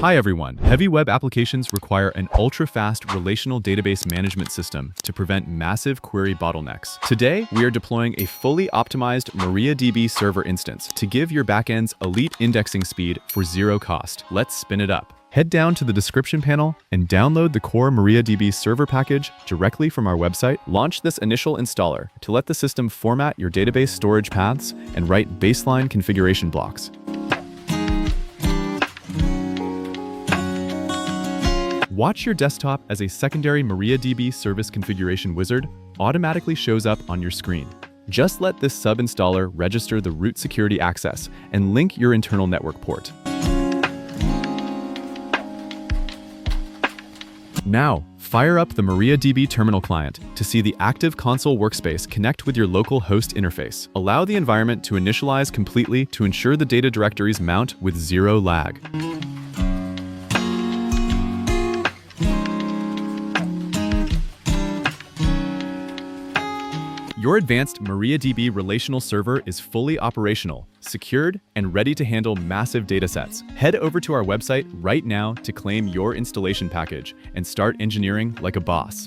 Hi everyone. Heavy web applications require an ultra-fast relational database management system to prevent massive query bottlenecks. Today, we are deploying a fully optimized MariaDB server instance to give your backends elite indexing speed for zero cost. Let's spin it up. Head down to the description panel and download the core MariaDB server package directly from our website. Launch this initial installer to let the system format your database storage paths and write baseline configuration blocks. Watch your desktop as a secondary MariaDB service configuration wizard automatically shows up on your screen. Just let this sub-installer register the root security access and link your internal network port. Now, fire up the MariaDB terminal client to see the active console workspace connect with your local host interface. Allow the environment to initialize completely to ensure the data directories mount with zero lag. Your advanced MariaDB relational server is fully operational, secured, and ready to handle massive datasets. Head over to our website right now to claim your installation package and start engineering like a boss.